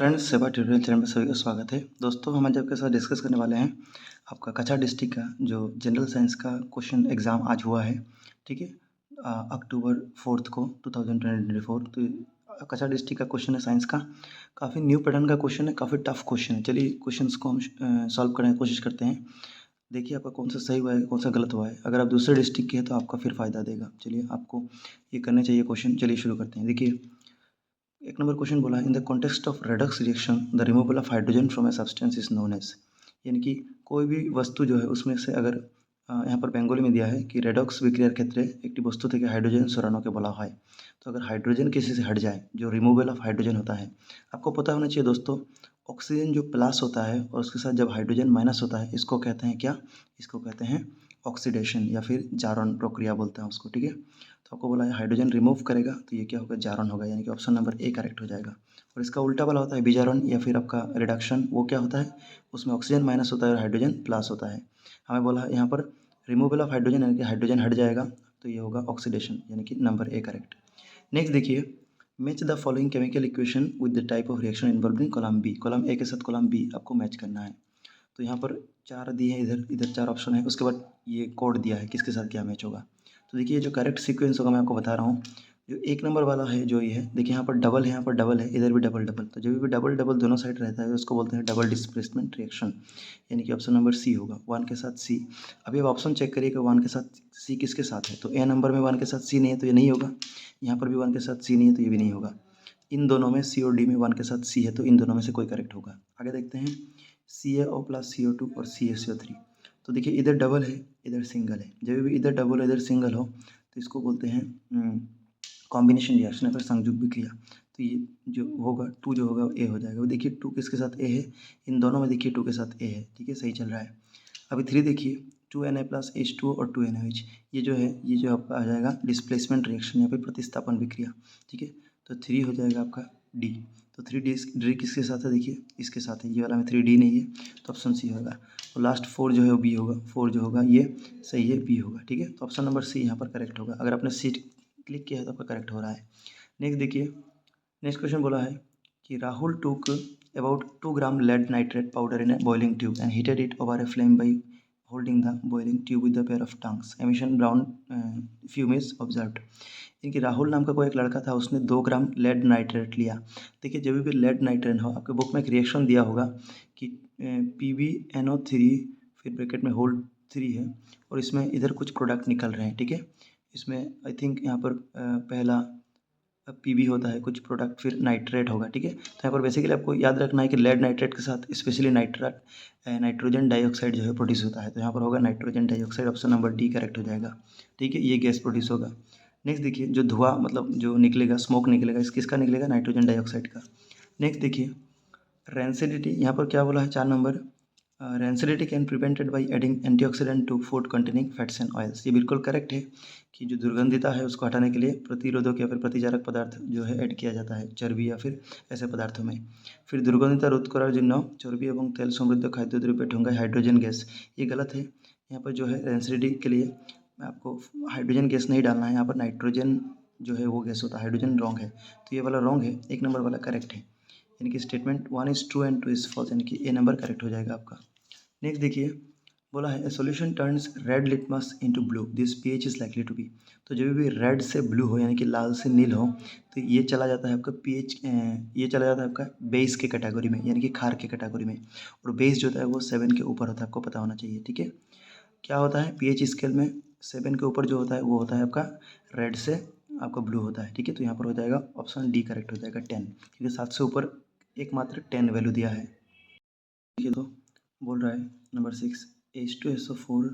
Friends, सेवा tutorial channel में सभी का स्वागत है। दोस्तों, हम आज आपके साथ डिस्कस करने वाले हैं आपका कछार डिस्ट्रिक्ट का जो जनरल साइंस का क्वेश्चन एग्ज़ाम आज हुआ है। ठीक है, अक्टूबर 4 को 2024। तो कछार डिस्ट्रिक्ट का क्वेश्चन है साइंस का। काफ़ी न्यू पैटर्न का क्वेश्चन है, काफ़ी टफ क्वेश्चन है। चलिए क्वेश्चंस को हम सॉल्व करने की कोशिश करते हैं। देखिए आपका कौन सा सही हुआ है, कौन सा गलत हुआ है। अगर आप दूसरे डिस्ट्रिक्ट के हैं तो आपका फिर फ़ायदा देगा। चलिए आपको ये करने चाहिए क्वेश्चन। चलिए शुरू करते हैं। देखिए एक नंबर क्वेश्चन बोला है, in the context of redox reaction the removal of hydrogen from a substance is known as. यानी कि कोई भी वस्तु जो है उसमें से अगर यहाँ पर बेंगोली में दिया है कि रेडॉक्स विक्रियार क्षेत्रे एक वस्तु থেকে हाइड्रोजन सरानो के बोला है। तो अगर हाइड्रोजन किसी से हट जाए, जो रिमूवल ऑफ हाइड्रोजन होता है, आपको पता होना चाहिए दोस्तों, ऑक्सीजन जो प्लस होता है और उसके साथ जब हाइड्रोजन माइनस होता है, इसको कहते हैं क्या? इसको कहते हैं ऑक्सीडेशन या फिर जारण प्रक्रिया बोलते हैं उसको। ठीक है, तो आपको बोला है हाइड्रोजन रिमूव करेगा तो ये क्या होगा? जारण होगा, यानी कि ऑप्शन नंबर ए करेक्ट हो जाएगा। और इसका उल्टा वाला होता है विजारण या फिर आपका रिडक्शन। वो क्या होता है? उसमें ऑक्सीजन माइनस होता है और हाइड्रोजन प्लस होता है। हमें बोला है यहाँ पर रिमूवल ऑफ हाइड्रोजन, यानी कि हाइड्रोजन हट जाएगा, तो ये होगा ऑक्सीडेशन, यानी कि नंबर ए करेक्ट। नेक्स्ट देखिए, match the following chemical equation with the type of reaction involve in column B. Column A के साथ कॉलम बी आपको मैच करना है। तो यहाँ पर 4 दिए हैं, इधर इधर 4 ऑप्शन है। उसके बाद ये कोड दिया है किसके साथ क्या मैच होगा। तो देखिए जो करेक्ट सीक्वेंस होगा मैं आपको बता रहा हूँ। जो एक नंबर वाला है जो ये है, देखिए यहाँ पर डबल है, यहाँ पर डबल है, इधर भी डबल डबल। तो जब भी डबल डबल दोनों साइड रहता है उसको बोलते हैं डबल डिस्प्लेसमेंट रिएक्शन, यानी कि ऑप्शन नंबर सी होगा, 1 के साथ सी। अभी आप ऑप्शन चेक करिए कि 1 के साथ सी किसके साथ है। तो ए नंबर में 1 के साथ सी नहीं है तो ये नहीं होगा। यहाँ पर भी 1 के साथ सी नहीं है तो ये भी नहीं होगा। इन दोनों में सी और डी में 1 के साथ सी है, तो इन दोनों में से कोई करेक्ट होगा। आगे देखते हैं, CaO प्लस CO2 और CaCO3। तो देखिए इधर डबल है, इधर सिंगल है। जब भी इधर डबल इधर सिंगल हो तो इसको बोलते हैं कॉम्बिनेशन रिएक्शन या फिर संयुग विक्रिया। तो ये जो होगा 2 जो होगा ए हो जाएगा। देखिए 2 किसके साथ ए है? इन दोनों में देखिए 2 के साथ ए है। ठीक है, सही चल रहा है। अभी 3 देखिए, 2Na प्लस H2O और 2NaOH। ये जो है, ये जो आपका आ जाएगा डिस्प्लेसमेंट रिएक्शन या फिर प्रतिस्थापन विक्रिया। ठीक है, तो 3 हो जाएगा आपका डी। तो 3D किसके साथ है? देखिए इसके साथ है, ये वाला में 3D नहीं है तो ऑप्शन सी होगा। और लास्ट 4 जो है वो बी होगा। 4 जो होगा ये सही है, बी होगा। ठीक है, तो ऑप्शन नंबर सी यहाँ पर करेक्ट होगा। अगर आपने सी क्लिक किया है तो आपका करेक्ट हो रहा है। नेक्स्ट देखिए, नेक्स्ट क्वेश्चन बोला है कि राहुल टूक about 2 gram lead nitrate powder in a boiling tube and heated it over a flame by holding the boiling tube with a pair of tongues. Emission brown fume is observed. इनकी राहुल नाम का कोई एक लड़का था, उसने 2 ग्राम लेड नाइट्रेट लिया। देखिए जब भी लेड नाइट्रेट हो, आपके बुक में एक रिएक्शन दिया होगा कि PbNO3 फिर ब्रैकेट में होल 3 है और इसमें इधर कुछ प्रोडक्ट निकल रहे हैं। ठीक है, इसमें आई थिंक यहाँ पर पहला पीबी होता है कुछ प्रोडक्ट, फिर नाइट्रेट होगा। ठीक है, तो यहाँ पर बेसिकली आपको याद रखना है कि लेड नाइट्रेट के साथ स्पेशली नाइट्रोजन डाइऑक्साइड जो है प्रोड्यूस होता है। तो यहाँ पर होगा nitrogen dioxide, option number D correct हो जाएगा। ठीक है, ये गैस प्रोड्यूस होगा। नेक्स्ट देखिए, जो धुआं मतलब जो निकलेगा, स्मोक निकलेगा, इस किसका निकलेगा? नाइट्रोजन डाइऑक्साइड का। नेक्स्ट देखिए, रेंसिडिटी यहाँ पर क्या बोला है? 4 number, rancidity can prevented by adding antioxidant to food containing fats and oils. ये बिल्कुल करेक्ट है कि जो दुर्गंधिता है उसको हटाने के लिए प्रतिरोधक या फिर प्रतिजारक पदार्थ जो है ऐड किया जाता है, चर्बी या फिर ऐसे पदार्थों में। फिर दुर्गंधिता रोध करार जिन्न चर्बी एवं तेल समृद्ध खाद्य द्रव्य ठोंगा हाइड्रोजन गैस, ये गलत है। यहाँ पर जो है रेंसिडिटी के लिए आपको हाइड्रोजन गैस नहीं डालना है, यहाँ पर नाइट्रोजन जो है वो गैस होता है, हाइड्रोजन रॉन्ग है। तो ये वाला रॉन्ग है, 1 नंबर वाला करेक्ट है। यानी कि statement 1 is true and 2 is false, यानी कि ए नंबर करेक्ट हो जाएगा आपका। नेक्स्ट देखिए, बोला है a solution turns red litmus into blue, this pH is likely to be. तो जब भी रेड से ब्लू हो यानी कि लाल से नील हो तो ये चला जाता है आपका पीएच, ये चला जाता है आपका बेस के कैटेगरी में, यानी कि खार के कैटेगरी में। और बेस जो होता है वो 7 के ऊपर होता है, आपको पता होना चाहिए। ठीक है, क्या होता है पीएच स्केल में 7 के ऊपर जो होता है वो होता है आपका रेड से आपका ब्लू होता है। ठीक है, तो यहाँ पर हो जाएगा ऑप्शन डी करेक्ट हो जाएगा 10, क्योंकि 7 से ऊपर एकमात्र 10 वैल्यू दिया है। ठीक है, तो बोल रहा है नंबर 6, H2SO4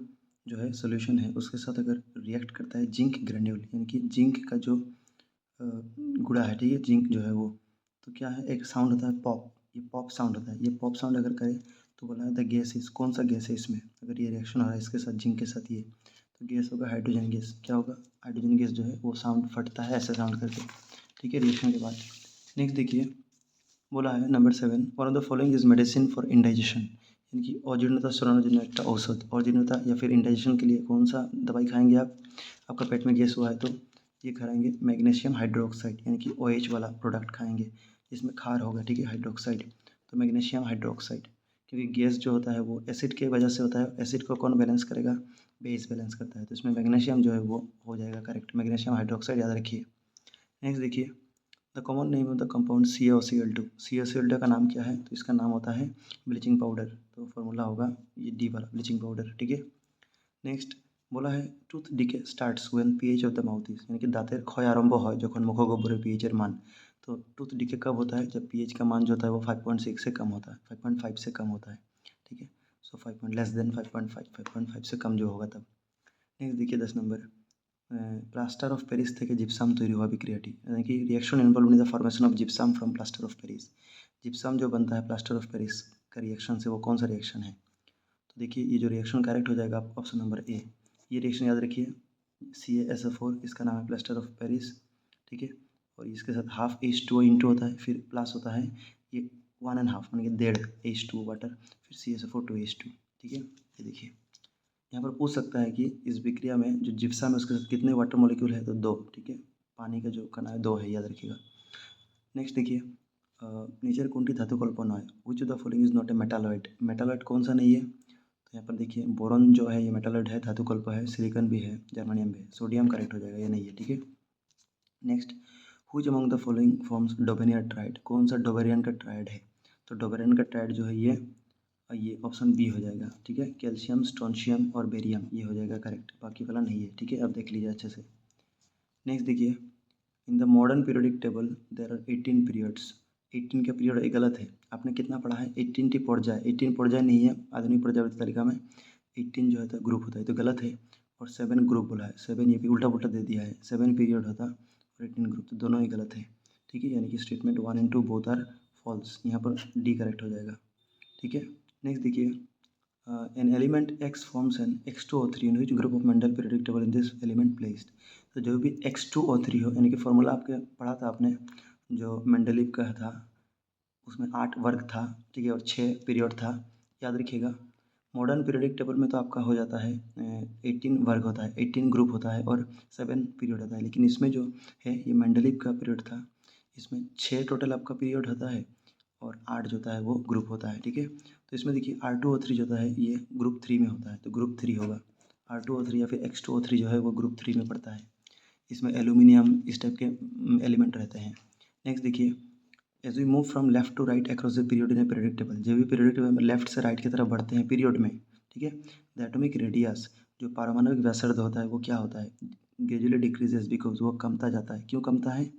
जो है सोल्यूशन है, उसके साथ अगर रिएक्ट करता है जिंक ग्रेन्यूल, यानी कि जिंक का जो गुड़ा है, ठीक है, जिंक जो है वो, तो क्या है, एक साउंड होता है पॉप, ये पॉप साउंड होता है। ये पॉप साउंड अगर करे तो बोला है द गैस इज, कौन सा गैस है इसमें, अगर ये रिएक्शन हो रहा है इसके साथ जिंक के साथ, ये तो गैस होगा हाइड्रोजन गैस। क्या होगा? हाइड्रोजन गैस जो है वो साउंड फटता है ऐसे साउंड करके। ठीक है, रिएक्शन के बाद। नेक्स्ट देखिए, बोला है number 7, one of the following is medicine for indigestion, यानी कि अजीर्णता स्मरण जन्य एक औषध, अजीर्णता या फिर इंडाइजेशन के लिए कौन सा दवाई खाएंगे आप? आपका पेट में गैस हुआ है तो ये खाएंगे मैग्नीशियम हाइड्रोक्साइड, यानी कि OH वाला प्रोडक्ट खाएंगे। इसमें क्षार होगा, ठीक है, हाइड्रोक्साइड, तो मैग्नीशियम हाइड्रोक्साइड, क्योंकि गैस जो होता है वो एसिड के वजह से होता है, एसिड को कौन बैलेंस करेगा, बेस बैलेंस करता है, तो इसमें मैग्नीशियम जो है वो हो जाएगा करेक्ट, मैग्नीशियम हाइड्रोक्साइड याद रखिए। नेक्स्ट देखिए, the common name of the compound CaOCl2, CaOCl2 का नाम क्या है, तो इसका नाम होता है ब्लीचिंग पाउडर, तो फॉर्मूला होगा ये डी वाला ब्लीचिंग पाउडर, ठीक है। नेक्स्ट बोला है tooth decay starts when pH of the mouth is, यानी कि दांतेर क्षय आरंभ হয় যখন মুখগহ্বরের pH এর মান, तो टूथ डिके कब होता है, जब pH का मान जो होता है वो 5.6 से कम होता है, 5.5 से कम होता है, ठीक है। सो 5 लेस देन 5.5, 5.5 से कम जो होगा तब। नेक्स्ट देखिए 10 नंबर, প্লাস্টার অফ প্যারিস থেকে জিপসাম তৈরি हुआ বিক্রিয়াটি, यानी कि reaction involve in the formation of gypsum from plaster of Paris, gypsum जो बनता है प्लास्टर ऑफ पेरिस का रिएक्शन से, वो कौन सा रिएक्शन है, तो देखिए ये जो रिएक्शन करेक्ट हो जाएगा ऑप्शन नंबर ए, ये रिएक्शन याद रखिए, CaSO4 इसका नाम है प्लास्टर ऑफ पेरिस, ठीक है, और इसके साथ हाफ H2O इंटू होता है, फिर प्लस होता है ये 1.5 यानी कि 1.5 H2O वाटर, फिर CaSO4 2H2, ठीक है। ये देखिए यहाँ पर पूछ सकता है कि इस विक्रिया में जो जिप्सम है उसके साथ कितने वाटर मॉलिक्यूल है, तो 2, ठीक है, पानी का जो कणा है 2 है, याद रखिएगा। नेक्स्ट देखिए, नीचे कोणती धातु कल्पना है, which of the following is not a metalloid, metalloid कौन सा नहीं है, तो यहाँ पर देखिए बोरॉन जो है ये मेटालॉइड है, धातु कल्प है, सिलिकॉन भी है, जर्मेनियम भी है, सोडियम करेक्ट हो जाएगा, ये नहीं है, ठीक है। Next, which among the following forms Dobereiner triad, कौन सा डोबेरियन का ट्राइड है, तो डोबेरियन का ट्राइड जो है ये ऑप्शन बी हो जाएगा, ठीक है, कैल्शियम स्ट्रोंशियम और बेरियम, ये हो जाएगा करेक्ट, बाकी वाला नहीं है, ठीक है, अब देख लीजिए अच्छे से। नेक्स्ट देखिए, in the modern periodic table there are 18 periods, 18 का पीरियड ये गलत है, आपने कितना पढ़ा है 18 टी पर्याय, 18 पर्याय नहीं है, आधुनिक पर्यायवाची तालिका में 18 जो है तो ग्रुप होता है, तो गलत है, और 7 ग्रुप बोला है, 7 ये भी उल्टा पुल्टा दे दिया है, 7 पीरियड होता और 18 ग्रुप, तो दोनों ही गलत है, ठीक है, यानी कि statement 1 and 2 both are false, यहाँ पर डी करेक्ट हो जाएगा, ठीक है। नेक्स्ट देखिए, an element X forms an X2O3 in which group of Mendel periodic table in this element placed, तो जो भी X2O3 हो, यानी कि फॉर्मूला आपके पढ़ा था आपने जो मेंडलीव का था, उसमें 8 वर्ग था, ठीक है, और 6 पीरियड था, याद रखिएगा। मॉडर्न पीरियोडिक टेबल में तो आपका हो जाता है 18 वर्ग होता है, 18 ग्रुप होता है और 7 पीरियड होता है, लेकिन इसमें जो है ये मेंडलीव का पीरियड था, इसमें 6 टोटल आपका पीरियड होता है और 8 जो होता है वो ग्रुप होता है, ठीक है। तो इसमें देखिए R2O3 जो होता है ये ग्रुप 3 में होता है, तो ग्रुप 3 होगा, R2O3 या फिर X2O3 जो है वो ग्रुप 3 में पड़ता है, इसमें एल्यूमिनियम इस टाइप के एलिमेंट रहते हैं। नेक्स्ट देखिए, as we move from left to right across the period in a periodic table, जब भी पीरियोडिक टेबल में लेफ्ट से राइट की तरफ बढ़ते हैं पीरियड में, ठीक है, द एटॉमिक रेडियस जो पारमाणविक व्यासार्ध होता है वो क्या होता है, ग्रेजुअली डिक्रीजेस, बिकॉज वो कमता जाता है, क्यों कमता है,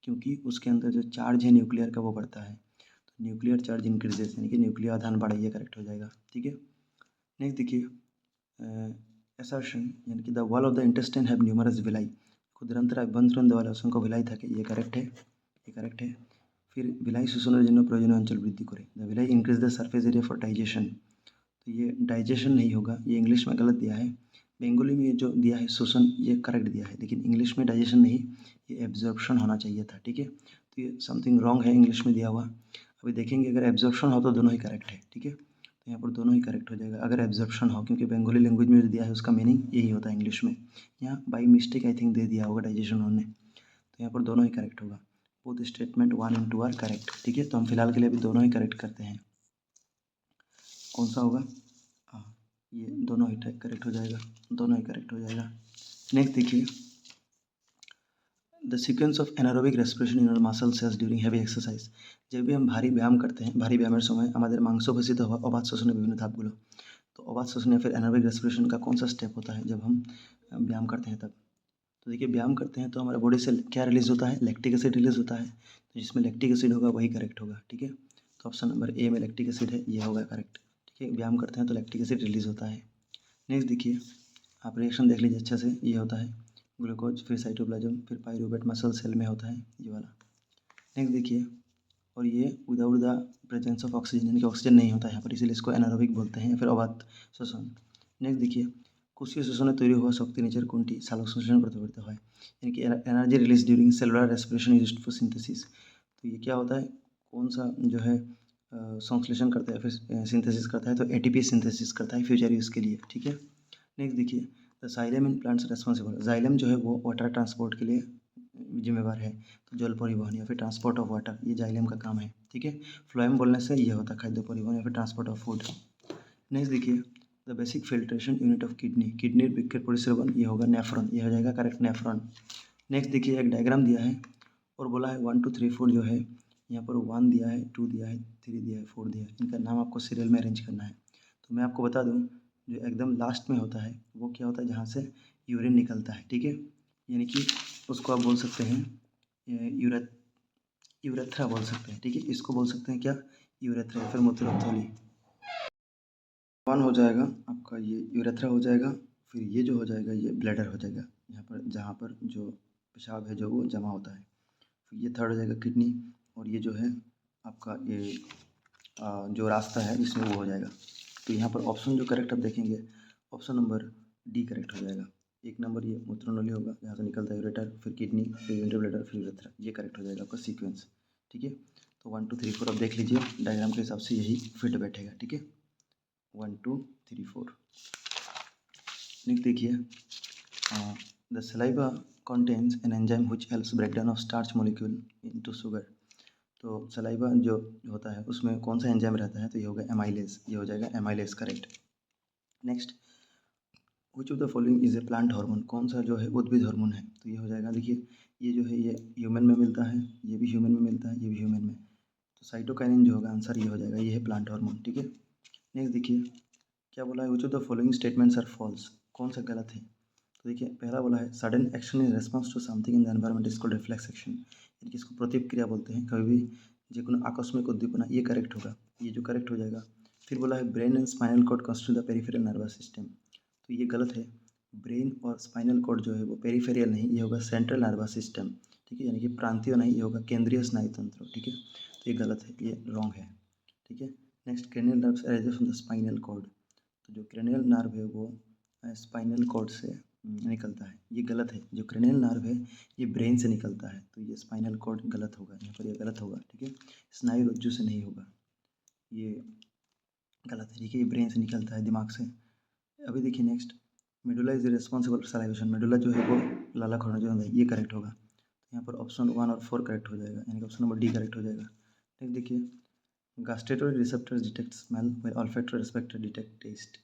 क्योंकि उसके अंदर जो चार्ज है न्यूक्लियर का वो बढ़ता है, तो न्यूक्लियर चार्ज इंक्रीजेस, यानी कि न्यूक्लियर आधान बढ़ा, ये करेक्ट हो जाएगा, ठीक है। नेक्स्ट देखिए, असर्शन यानी कि the wall of the intestine have numerous villi, ক্ষুদ্রান্তর আভ্যন্তরীণ দেওয়ালে অসংখ্য ভিলাই থাকে, ये करेक्ट है, ये करेक्ट है। फिर ভিলাই শোষণের জন্য প্রয়োজনীয় অঞ্চল বৃদ্ধি করে, the villi increase the surface area for digestion, तो ये डाइजेशन नहीं होगा, ये इंग्लिश में गलत दिया है, बंगाली में ये जो दिया है शोषण ये करेक्ट दिया है, लेकिन इंग्लिश में डाइजेशन नहीं, ये एब्जॉर्प्शन होना चाहिए था, ठीक है, तो ये समथिंग रॉन्ग है इंग्लिश में दिया हुआ। अभी देखेंगे अगर एब्जॉर्प्शन हो तो दोनों ही करेक्ट है, ठीक है, तो यहाँ पर दोनों ही करेक्ट हो जाएगा अगर एब्जॉर्प्शन हो, क्योंकि बंगाली लैंग्वेज में जो दिया है उसका मीनिंग यही होता है इंग्लिश में, यहाँ बाई मिस्टेक आई थिंक दे दिया होगा डाइजेशन होने, तो यहाँ पर दोनों ही करेक्ट होगा, both statement 1 and 2 are correct, ठीक है, तो हम फिलहाल के लिए अभी दोनों ही करेक्ट करते हैं, कौन सा होगा, हाँ ये दोनों ही करेक्ट हो जाएगा, दोनों ही करेक्ट हो जाएगा। नेक्स्ट देखिए, the sequence of anaerobic respiration in our muscle cells during heavy exercise, जब भी हम भारी व्यायाम करते हैं, भारी व्यायामेर समय আমাদের মাংসপেশিত হওয়া অবাধ শ্বসনের বিভিন্ন ধাপগুলো, तो अबाध श्वसन या फिर एनारोबिक रेस्पिरेशन का कौन सा स्टेप होता है जब हम व्यायाम करते हैं तब, तो देखिए व्यायाम करते हैं तो हमारे बॉडी से क्या रिलीज होता है, लैक्टिक एसिड रिलीज होता है, तो जिसमें लैक्टिक एसिड होगा वही करेक्ट होगा, ठीक है, तो ऑप्शन नंबर ए में लैक्टिक एसिड है, ये होगा करेक्ट, ठीक है, व्यायाम करते हैं तो लैक्टिक एसिड रिलीज होता है। नेक्स्ट देखिए, आप रिएक्शन देख लीजिए अच्छे से, ये होता है ग्लूकोज, फिर साइटोप्लाज्म, फिर पायरूवेट मसल सेल में होता है ये वाला। नेक्स्ट देखिए, और ये without the presence of oxygen, यानी कि ऑक्सीजन नहीं होता है यहाँ पर, इसीलिए इसको एनारोबिक बोलते हैं या फिर अबाध श्वसन। नेक्स्ट देखिए, কোষীয় শোষণে তৈরি হওয়া শক্তি নিচের কোনটি সালোক সংশ্লেষণ প্রতিফলিত হয়, यानी कि energy release during cellular respiration used for synthesis, तो ये क्या होता है, कौन सा जो है संश्लेषण करता है फिर सिंथेसिस करता है, तो एटीपी सिंथेसिस करता है फ्यूचर यूज़ के लिए, ठीक है। नेक्स्ट देखिए, the xylem in plants responsible, xylem जो है वो वाटर ट्रांसपोर्ट के लिए जिम्मेवार है। तो जल परिवहन या फिर ट्रांसपोर्ट ऑफ वाटर, ये जाइलम का काम है, ठीक है। फ्लोएम बोलने से ये होता है खाद्य परिवहन या फिर ट्रांसपोर्ट ऑफ फूड। नेक्स्ट देखिए, the basic filtration unit of kidney, kidney विकृत परिसरवन, ये होगा नेफ्रॉन, ये हो जाएगा करेक्ट नेफ्रॉन। नेक्स्ट देखिए, एक डायग्राम दिया है और बोला है 1 2 3 4 जो है यहाँ पर 1 दिया है, 2 दिया है, 3 दिया है, 4 दिया है। इनका नाम आपको सीरियल में अरेंज करना है। तो मैं आपको बता दूँ, जो एकदम लास्ट में होता है वो क्या होता है, जहाँ से यूरिन निकलता है, ठीक है। यानी कि उसको आप बोल सकते हैं यूरेथ्रा बोल सकते हैं, ठीक है। इसको बोल सकते हैं क्या, यूरेथ्रा या फिर मूत्रथली। 1 हो जाएगा आपका ये यूरेथ्रा हो जाएगा, फिर ये जो हो जाएगा ये ब्लैडर हो जाएगा, यहाँ पर जहाँ पर जो पेशाब है जो वो जमा होता है। फिर ये थर्ड हो जाएगा किडनी, और ये जो है आपका ये जो रास्ता है इसमें वो हो जाएगा। तो यहाँ पर ऑप्शन जो करेक्ट आप देखेंगे, ऑप्शन नंबर डी करेक्ट हो जाएगा। 1 नंबर ये मूत्रनली होगा, जहाँ से निकलता है यूरेटर, फिर किडनी, फिर यूरिनरी ब्लैडर, फिर यूरेथ्रा, ये करेक्ट हो जाएगा आपका सीक्वेंस, ठीक है। तो 1 2 3 4 आप देख लीजिए, डायग्राम के हिसाब से यही फिट बैठेगा, ठीक है। 1 2 3 4। नेक्स्ट देखिए, the saliva contains an enzyme which helps breakdown of starch molecule into sugar। तो सलाइवा जो होता है उसमें कौन सा एंजाइम रहता है, तो ये होगा एमाइलेज, ये हो जाएगा amylase correct. Next, which of the following is a plant hormone, कौन सा जो है उद्भिद हार्मोन है, तो ये हो जाएगा, देखिए ये जो है ये ह्यूमन में मिलता है, ये भी ह्यूमन में मिलता है, ये भी ह्यूमन में। तो साइटोकाइनिन जो होगा आंसर ये हो जाएगा, ये है प्लांट हार्मोन, ठीक है। नेक्स्ट देखिए, क्या बोला है, which of the following statements are false, कौन सा गलत है। तो देखिए पहला बोला है sudden action in response to something in the environment is called reflex action, यानी कि इसको प्रतिक्रिया बोलते हैं, कभी भी जेकोनो आकस्मिक उद्दीपना, ये करेक्ट होगा, ये जो करेक्ट हो जाएगा। फिर बोला है brain and spinal cord constitute the peripheral nervous system, तो ये गलत है। ब्रेन और स्पाइनल कॉर्ड जो है वो पेरिफेरियल नहीं, ये होगा सेंट्रल नर्वस सिस्टम, ठीक है, यानी कि प्रांतीय नहीं, ये होगा केंद्रीय स्नायु तंत्र, ठीक है। तो ये गलत है, ये रॉन्ग है, ठीक है। Next, cranial nerves arise from the spinal cord, तो जो क्रेनियल नर्व है वो स्पाइनल कॉर्ड से निकलता है, ये गलत है। जो क्रेनियल नर्व है ये ब्रेन से निकलता है, तो ये स्पाइनल कॉर्ड गलत होगा, यहाँ पर ये गलत होगा, ठीक है। स्नायु रज्जु से नहीं होगा, ये गलत है, ठीक है, ये ब्रेन से निकलता है, दिमाग से। अभी देखिए next, medulla is responsible for salivation, medulla जो है वो लाला खौरा जो है ये करेक्ट होगा। तो यहाँ पर ऑप्शन 1 और 4 करेक्ट हो जाएगा, यानी कि ऑप्शन नंबर डी करेक्ट हो जाएगा। नेक्स्ट देखिए, gustatory receptors detect smell when olfactory receptor detect taste,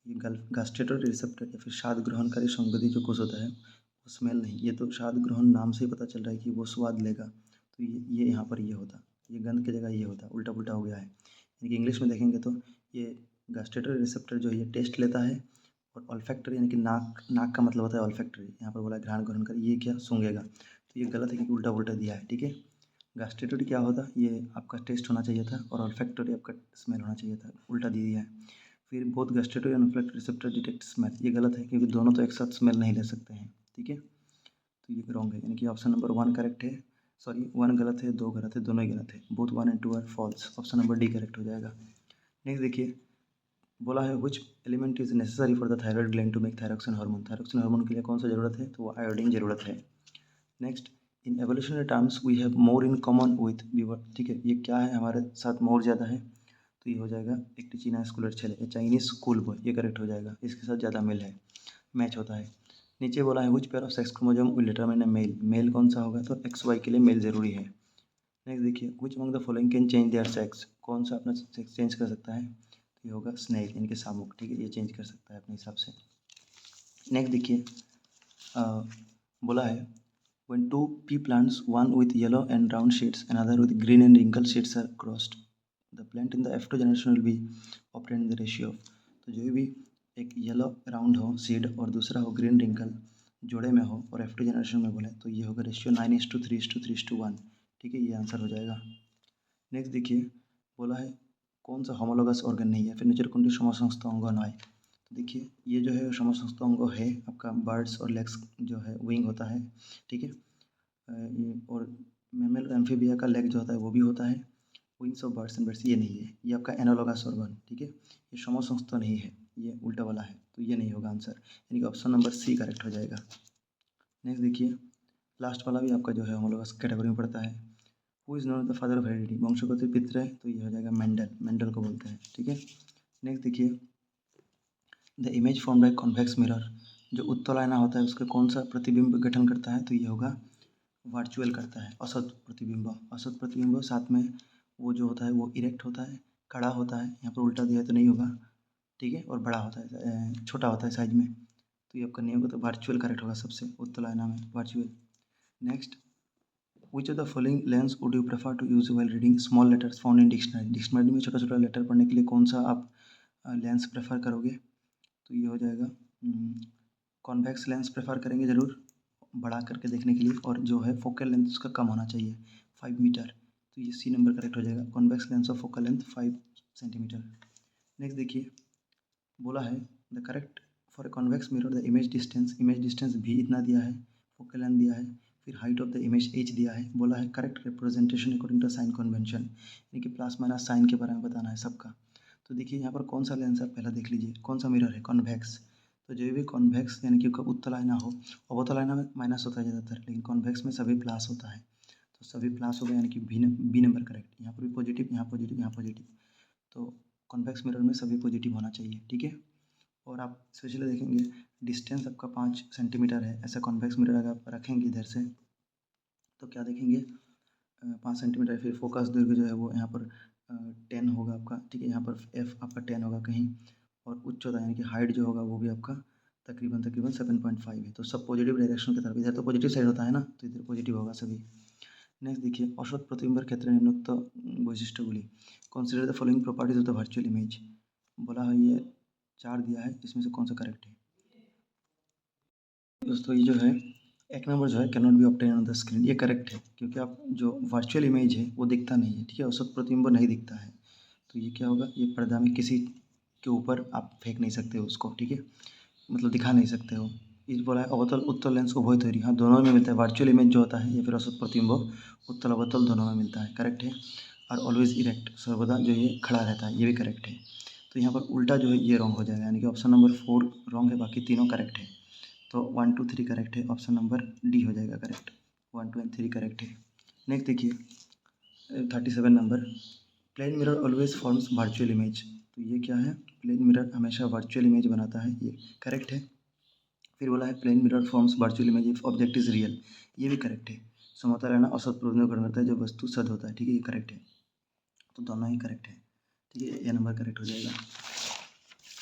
ये गास्ट्रेटरी रिसेप्टर या फिर स्वाद ग्रहणकारी संवेदी जो कोष होता है वो स्मेल नहीं, ये तो स्वाद ग्रहण नाम से ही पता चल रहा है कि वो स्वाद लेगा, तो ये यहाँ पर ये होता, ये गंध की जगह ये होता, उल्टा पुल्टा हो गया है। यानी कि इंग्लिश में देखेंगे तो ये गास्ट्रेटरी रिसेप्टर जो है ये टेस्ट लेता है, और ऑल्फैक्टरी यानी कि नाक, नाक का मतलब होता है ऑल्फैक्टरी, यहाँ पर बोला है घ्राण ग्रहण कर, ये क्या सूंघेगा, तो ये गलत है क्योंकि उल्टा पुल्टा दिया है, ठीक है। गास्ट्रेटरी क्या होता, ये आपका टेस्ट होना चाहिए था, और ऑल्फैक्टरी आपका स्मेल होना चाहिए था, उल्टा दे दिया है। फिर both gustatory and olfactory receptor detect smell, ये गलत है क्योंकि दोनों तो एक साथ स्मेल नहीं ले सकते हैं, ठीक है। तो ये रॉन्ग है, यानी कि ऑप्शन नंबर 1 करेक्ट है, सॉरी 1 गलत है, 2 गलत है, दोनों ही गलत है, both 1 and 2 are false, option number D correct हो जाएगा। नेक्स्ट देखिए, बोला है which element is necessary for the thyroid gland to make thyroxine hormone, thyroxine hormone के लिए कौन सा जरूरत है, तो वो आयोडीन जरूरत है। Next, in evolutionary terms we have more in common with beaver, ठीक है, ये क्या है हमारे साथ मोर ज़्यादा है, तो ये हो जाएगा एक चीना स्कूलर छेले, ये चाइनीज स्कूल बॉय, ये करेक्ट हो जाएगा, इसके साथ ज़्यादा मेल है, मैच होता है। नीचे बोला है which pair of sex chromosome will determine a male, male कौन सा होगा, तो एक्स वाई के लिए मेल जरूरी है। नेक्स्ट देखिए, which among the following can change their sex, कौन सा अपना सेक्स चेंज कर सकता है, तो ये होगा स्नेक यानी कि शामुक, ठीक है, ये चेंज कर सकता है अपने हिसाब से। नेक्स्ट देखिए, बोला है when two pea plants, one with yellow and round seeds, another with green and wrinkled seeds are crossed, the plant in the F2 generation will be obtained in the ratio of, तो जो भी एक yellow round हो seed और दूसरा हो green wrinkle जोड़े में हो और F2 जनरेशन में बोले तो ये होगा रेशियो 9:3:3:1, ठीक है, ये आंसर हो जाएगा। नेक्स्ट देखिए, बोला है कौन सा होमोलोगस ऑर्गन नहीं है, फिर नेचर कुंडी समसंस्थ अंग नॉय, तो देखिए ये जो है समसंस्थ अंग है आपका बर्ड्स और लेग्स जो है विंग होता है, ठीक है, और मैमल और एम्फीबिया का लेग जो होता है वो भी होता है, wings of birds and birds ये नहीं है, ये आपका एनालोगस ऑर्गन, ठीक है, ये समसंस्थ नहीं है, ये उल्टा वाला है, तो ये नहीं होगा आंसर, यानी कि ऑप्शन नंबर सी करेक्ट हो जाएगा। नेक्स्ट देखिए, लास्ट वाला भी आपका जो है होमोलोगस कैटेगरी में पड़ता है। Who is known the father of heredity, वंशगत पित्र है, तो ये हो जाएगा मेंडल, मेंडल को बोलते हैं, ठीक है। नेक्स्ट देखिए, the image form by convex mirror, जो उत्तल आयना होता है उसका कौन सा प्रतिबिंब गठन करता है, तो ये होगा वर्चुअल करता है। औसत प्रतिबिंब साथ में वो जो होता है वो इरेक्ट होता है, खड़ा होता है, यहाँ पर उल्टा दिया है तो नहीं होगा, ठीक है, और बड़ा होता है, छोटा होता है साइज में, तो ये आपका नहीं होगा, तो वर्चुअल करेक्ट होगा सबसे उत्तोलना में virtual. Next, which of the following lens would you prefer to use while reading small letters found in dictionary. Dictionary में छोटा छोटा लेटर पढ़ने के लिए कौन सा आप लेंस प्रेफर करोगे, तो ये हो जाएगा कॉन्वेक्स लेंस प्रेफर करेंगे ज़रूर बड़ा करके देखने के लिए, और जो है फोकल लेंथ उसका कम होना चाहिए 5 मीटर, तो ये सी नंबर करेक्ट हो जाएगा, convex lens of focal length 5 centimetre. Next देखिए, बोला है the correct for a convex mirror the image distance भी इतना दिया है, फोकल लेंथ दिया है, फिर height of the image H दिया है, बोला है correct representation according to sign convention, यानी कि प्लस माइनस साइन के बारे में बताना है सबका। तो देखिए यहाँ पर कौन सा लेंस है पहला देख लीजिए, कौन सा मिरर है, कॉन्वेक्स, तो जो भी कॉन्वेक्स यानी कि उत्तल आईना हो, अवतल आईना में माइनस होता है ज़्यादातर, लेकिन कॉन्वेक्स में सभी प्लस होता है, तो सभी प्लस हो गए, यानी कि बी नंबर करेक्ट, यहाँ पर भी पॉजिटिव, यहाँ पॉजिटिव, यहाँ पॉजिटिव, तो कॉन्वेक्स मिरर में सभी पॉजिटिव होना चाहिए, ठीक है। और आप स्पेशली देखेंगे डिस्टेंस आपका 5 सेंटीमीटर है, ऐसा कॉन्वेक्स मिरर अगर आप रखेंगे इधर से तो क्या देखेंगे 5 सेंटीमीटर, फिर फोकस दৈर्घ्य जो है वो यहाँ पर 10 होगा आपका, ठीक है, यहाँ पर एफ आपका 10 होगा कहीं, और उच्चता यानी कि हाइट जो होगा वो भी आपका तकरीबन 7.5 है, तो सब पॉजिटिव डायरेक्शन की तरफ, इधर तो पॉजिटिव साइड होता है ना, तो इधर पॉजिटिव होगा सभी। नेक्स्ट देखिए, औसत प्रतिबिंबर क्षेत्र निम्नोक्त वैशिष्ट्यगुली, consider the following properties of the virtual image, बोला है ये 4 दिया है, इसमें से कौन सा करेक्ट है दोस्तों। ये जो है एक नंबर जो है can not be obtain on the screen, ये करेक्ट है, क्योंकि आप जो वर्चुअल इमेज है वो दिखता नहीं है, ठीक है, औसत प्रतिबिंब नहीं दिखता है, तो ये क्या होगा, ये पर्दा में किसी के ऊपर आप फेंक नहीं सकते हो उसको, ठीक है, मतलब दिखा नहीं सकते हो। इस बोला है अवतल उत्तल लेंस उभय थ्योरी, हाँ दोनों में मिलता है, वर्चुअल इमेज जो होता है या फिर औसत प्रतिबिंब उत्तल अवतल दोनों में मिलता है, करेक्ट है। और ऑलवेज इरेक्ट, सर्वदा जो ये खड़ा रहता है, ये भी करेक्ट है। तो यहाँ पर उल्टा जो है ये रॉन्ग हो जाएगा, यानी कि ऑप्शन नंबर 4 रॉन्ग है, बाकी तीनों करेक्ट है, तो 1 2 3 करेक्ट है, ऑप्शन नंबर डी हो जाएगा करेक्ट, 1 2 एंड 3 करेक्ट है। नेक्स्ट देखिए 37 number, plane mirror always forms virtual image, तो ये क्या है, प्लेन मिरर हमेशा वर्चुअल इमेज बनाता है, ये करेक्ट है। फिर बोला है plane mirror forms virtual image if object is real, ये भी करेक्ट है। समतल रहना औसत प्रतिबिंब ग्रहण करता है जो वस्तु सद होता है, ठीक है, ये करेक्ट है, तो दोनों ही करेक्ट है, ठीक है, ये नंबर करेक्ट हो जाएगा।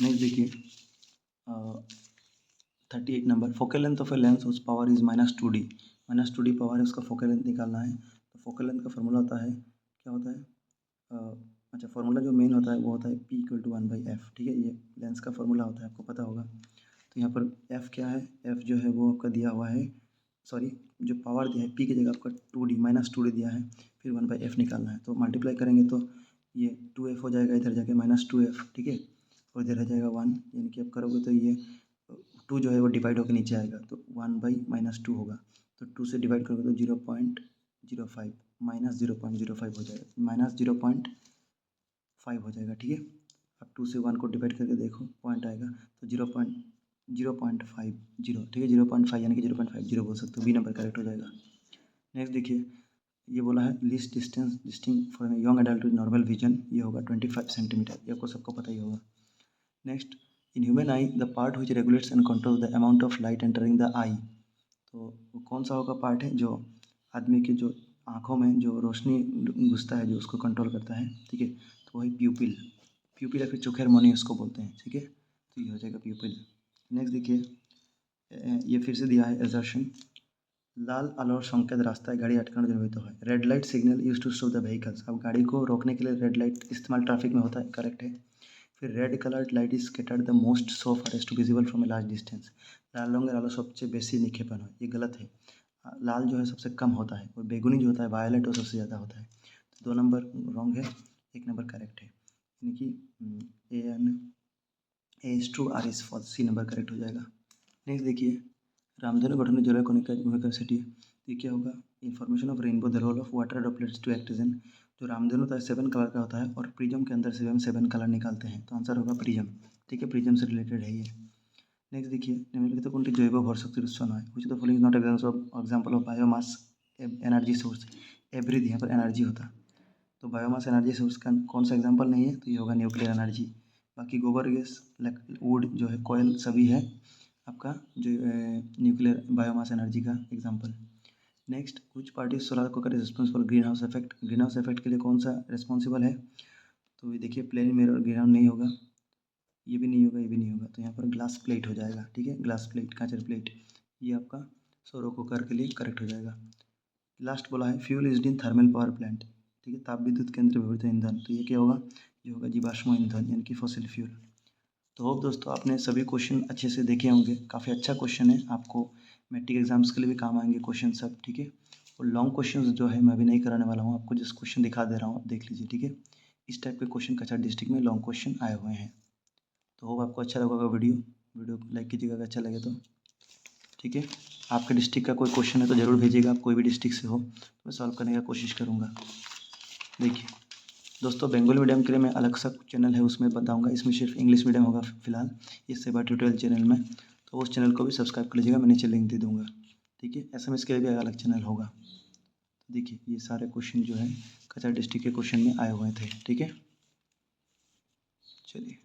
नेक्स्ट देखिए 38 number, focal length of a lens whose power is -2D, -2D power है उसका, फोकल लेंथ निकालना है, तो फोकल लेंथ का फॉर्मूला होता है, क्या होता है, अच्छा फॉर्मूला जो मेन होता है वो होता है P = 1/f, ठीक है, ये लेंस का फॉर्मूला होता है, आपको पता होगा। तो यहाँ पर f क्या है, f जो है वो आपका दिया हुआ है, सॉरी जो पावर दिया है P की जगह आपका 2D -2D दिया है, फिर 1/f निकालना है, तो मल्टीप्लाई करेंगे तो ये 2f हो जाएगा, इधर जाके -2f, ठीक है, और इधर रह जाएगा 1, यानी कि आप करोगे तो ये 2 जो है वो डिवाइड होकर नीचे आएगा, तो 1/-2 होगा, तो 2 से डिवाइड करोगे तो 0.05 -0.05 हो जाएगा, -0.5 हो जाएगा, ठीक है। अब 2 से 1 को डिवाइड करके देखो पॉइंट आएगा, तो 0.050, ठीक है, 0.5 यानी कि 0.50 बोल सकते हो, बी नंबर करेक्ट हो जाएगा। नेक्स्ट देखिए, ये बोला है least distance distinct for young adult with normal vision, ये होगा 25 सेंटीमीटर, ये आपको सबको पता ही होगा। Next, in human eye the part which regulates and control the amount of light entering the eye, तो वो कौन सा होगा पार्ट है जो आदमी के जो आँखों में जो रोशनी घुसता है जो उसको कंट्रोल करता है, ठीक है, तो वही प्यूपिल, या फिर चोखेर मनी उसको बोलते हैं, ठीक है, तो ये हो जाएगा प्यूपिल। नेक्स्ट देखिए ये फिर से दिया है एजर्शन, लाल आलोर संकेत रास्ताয় गाड़ी अटकाने जनित है, red light signal use to stop the vehicles, अब गाड़ी को रोकने के लिए रेड लाइट इस्तेमाल ट्रैफिक में होता है, करेक्ट है। फिर red coloured light is scattered the most so far as to visible from a large distance, लाल रंगेर आलो सबसे बेसी निक्षेपण है, ये गलत है, लाल जो है सबसे कम होता है, और बेगुनी जो होता है वायलेट वो सबसे ज़्यादा होता है, तो 2 नंबर रॉन्ग है, 1 नंबर करेक्ट है, यानी कि A/R is false, C number correct हो जाएगा। नेक्स्ट देखिए, रामधनु गठन जल कणिका भूमिका सेटी, तो ये क्या होगा, information of rainbow the role of water droplets to act as an, जो रामधनु होता है 7 कलर का होता है और प्रिज्म के अंदर से हम 7 कलर निकालते हैं, तो आंसर होगा प्रिज्म, ठीक है, प्रिज्म से रिलेटेड है ये। नेक्स्ट देखिए, निम्नलिखित कोनटी जैव भरशक्तिर उत्स नয়, which of the following is not example of biomass energy source, every यहाँ पर एनर्जी होता, तो बायोमास एनर्जी सोर्स का कौन सा एग्जांपल नहीं है, तो ये होगा न्यूक्लियर एनर्जी, बाकी गोबर गैस वुड जो है कोयल सभी है आपका जो न्यूक्लियर बायोमास एनर्जी का एग्जांपल। नेक्स्ट, कुछ पार्टी सोलर को करे responsible green house effect. Green house effect के लिए कौन सा रिस्पॉन्सिबल है? तो ये देखिए, प्लेन मिरर ग्रीन हाउस नहीं होगा, ये भी नहीं होगा, ये भी नहीं होगा, तो यहाँ पर ग्लास प्लेट हो जाएगा। ठीक है, ग्लास प्लेट, कांचर प्लेट, ये आपका सौर कुकर के लिए करेक्ट हो जाएगा। लास्ट बोला है fuel is in thermal power plant. ठीक है, ताप विद्युत केंद्र व्यवहृत ईंधन, तो ये क्या होगा? ये होगा जीवाश्म ईंधन यानी कि फॉसिल फ्यूल। तो होप दोस्तों आपने सभी क्वेश्चन अच्छे से देखे होंगे। काफ़ी अच्छा क्वेश्चन है, आपको मैट्रिक एग्जाम्स के लिए भी काम आएंगे क्वेश्चन सब। ठीक है, और लॉन्ग क्वेश्चन जो है मैं अभी नहीं कराने वाला हूँ, आपको जस्ट क्वेश्चन दिखा दे रहा हूँ, आप देख लीजिए। ठीक है, इस टाइप के क्वेश्चन कछार डिस्ट्रिक्ट में लॉन्ग क्वेश्चन आए हुए हैं। तो होप आपको अच्छा लगा होगा वीडियो को लाइक कीजिएगा अगर अच्छा लगे तो। ठीक है, आपके डिस्ट्रिक्ट का कोई क्वेश्चन है तो ज़रूर भेजिएगा, आप कोई भी डिस्ट्रिक्ट से हो तो मैं सॉल्व करने का कोशिश करूँगा। देखिए दोस्तों, बंगाली मीडियम के लिए मैं अलग सा चैनल है उसमें बताऊंगा, इसमें सिर्फ इंग्लिश मीडियम होगा फिलहाल, इस सेवा ट्यूटोरियल चैनल में, तो उस चैनल को भी सब्सक्राइब कर लीजिएगा, मैं नीचे लिंक दे दूँगा। ठीक है, SMS के लिए भी अलग चैनल होगा। तो देखिए ये सारे क्वेश्चन जो है कचरा डिस्ट्रिक्ट के क्वेश्चन में आए हुए थे। ठीक है, चलिए।